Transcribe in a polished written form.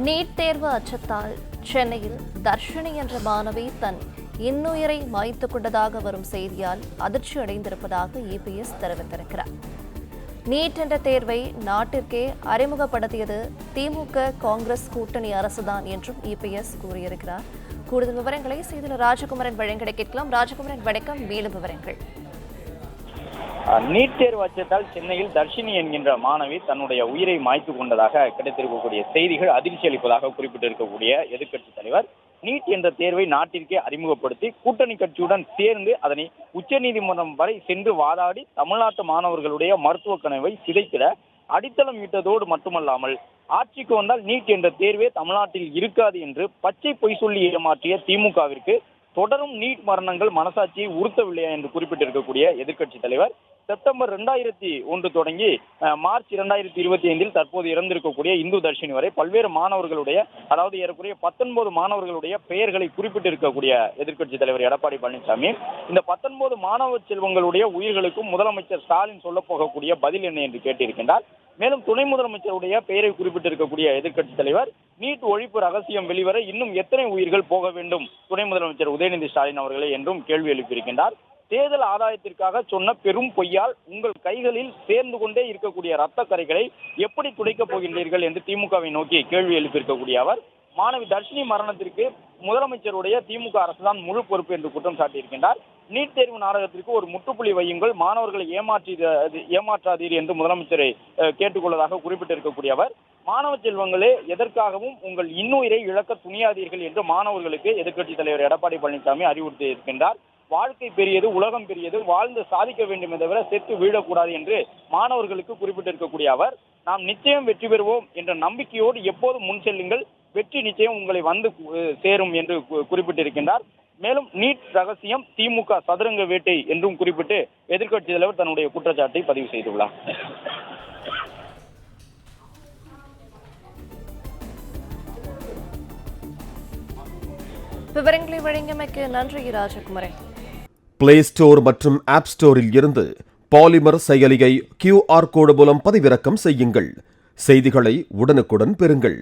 NEET தேர்வு அச்சத்தால் சென்னையில் தர்ஷினி என்ற மாணவி தன் இன்னுயிரை மாய்த்துக் கொண்டதாக வரும் செய்தியால் அதிர்ச்சி அடைந்திருப்பதாக இபிஎஸ் தெரிவித்திருக்கிறார். நீட் என்ற தேர்வை நாட்டிற்கே அறிமுகப்படுத்தியது திமுக காங்கிரஸ் கூட்டணி அரசுதான் என்றும் இபிஎஸ் கூறியிருக்கிறார். கூடுதல் விவரங்களை செய்தியாளர் ராஜகுமரன் வழங்க கேட்கலாம். ராஜகுமரன் வணக்கம், மேலும் விவரங்கள். நீட் தேர்வு அச்சத்தால் சென்னையில் தர்ஷினி என்கின்ற மாணவி தன்னுடைய உயிரை மாய்த்து கொண்டதாக கிடைத்திருக்கக்கூடிய செய்திகள் அதிர்ச்சி அளிப்பதாக குறிப்பிட்டிருக்கக்கூடிய எதிர்க்கட்சித் தலைவர் நீட் என்ற தேர்வை நாட்டிற்கே அறிமுகப்படுத்தி கூட்டணி கட்சியுடன் சேர்ந்து அதனை உச்சநீதிமன்றம் வரை சென்று வாதாடி தமிழ்நாட்டு மாணவர்களுடைய மருத்துவ கனவை சிதைத்திட அடித்தளம் இட்டதோடு மட்டுமல்லாமல் ஆட்சிக்கு வந்தால் நீட் என்ற தேர்வே தமிழ்நாட்டில் இருக்காது என்று பச்சை பொய் சொல்லி ஏமாற்றிய திமுகவிற்கு தொடரும் நீட் மரணங்கள் மனசாட்சியை உறுத்தவில்லையா என்று குறிப்பிட்டிருக்கக்கூடிய எதிர்க்கட்சித் தலைவர் செப்டம்பர் 2001 தொடங்கி மார்ச் 2025 தற்போது இறந்திருக்கக்கூடிய இந்து தர்ஷினி வரை பல்வேறு மாணவர்களுடைய, அதாவது ஏறக்குறைய 19 மாணவர்களுடைய பெயர்களை குறிப்பிட்டிருக்கக்கூடிய எதிர்க்கட்சித் தலைவர் எடப்பாடி பழனிசாமி இந்த 19 மாணவ செல்வங்களுடைய உயிர்களுக்கும் முதலமைச்சர் ஸ்டாலின் சொல்ல போகக்கூடிய பதில் என்ன என்று கேட்டிருக்கின்றார். மேலும் துணை முதலமைச்சருடைய பெயரை குறிப்பிட்டிருக்கக்கூடிய எதிர்க்கட்சித் தலைவர் நீட் ஒழிப்பு ரகசியம் வெளிவர இன்னும் எத்தனை உயிர்கள் போக வேண்டும் துணை முதலமைச்சர் உதயநிதி ஸ்டாலின் அவர்களே என்றும் கேள்வி எழுப்பியிருக்கின்றார். தேர்தல் ஆதாயத்திற்காக சொன்ன பெரும் பொய்யால் உங்கள் கைகளில் சேர்ந்து கொண்டே இருக்கக்கூடிய ரத்த கரைகளை எப்படி துடைக்கப் போகின்றீர்கள் என்று திமுகவை நோக்கி கேள்வி எழுப்பியிருக்கக்கூடிய அவர் மாணவி தர்ஷினி மரணத்திற்கு முதலமைச்சருடைய திமுக அரசுதான் முழு பொறுப்பு என்று குற்றம் சாட்டியிருக்கின்றார். நீட் தேர்வு நாடகத்திற்கு ஒரு முற்றுப்புள்ளி வையுங்கள், மாணவர்களை ஏமாற்றாதீர் என்று முதலமைச்சரை கேட்டுக்கொள்வதாக குறிப்பிட்டிருக்கக்கூடிய அவர் மாணவ செல்வங்களே எதற்காகவும் உங்கள் இன்னுயிரை இழக்க துணியாதீர்கள் என்று மாணவர்களுக்கு எதிர்க்கட்சித் தலைவர் எடப்பாடி பழனிசாமி அறிவுறுத்தி இருக்கின்றார். வாழ்க்கை பெரியது, உலகம் பெரியது, வாழ்ந்து சாதிக்க வேண்டும் என்ற தவிர செத்து வீழக்கூடாது என்று மாணவர்களுக்கு குறிப்பிட்டிருக்கக்கூடிய அவர் நாம் நிச்சயம் வெற்றி பெறுவோம் என்ற நம்பிக்கையோடு எப்போதும் முன் செல்லுங்கள், வெற்றி நிச்சயம் உங்களை வந்து சேரும் என்று குறிப்பிட்டிருக்கின்றார். மேலும் நீட் ரகசியம் திமுக சதுரங்க வேட்டை என்றும் குறிப்பிட்டு எதிர்க்கட்சித் தலைவர் தன்னுடைய குற்றச்சாட்டை பதிவு செய்துள்ளார். விவரங்களை வழங்கியமைக்கு நன்றி ராஜகுமரன். பிளே ஸ்டோர் மற்றும் ஆப் ஸ்டோரில் இருந்து பாலிமர் செயலியை QR கோடு மூலம் பதிவிறக்கம் செய்யுங்கள். செய்திகளை உடனுக்குடன் பெறுங்கள்.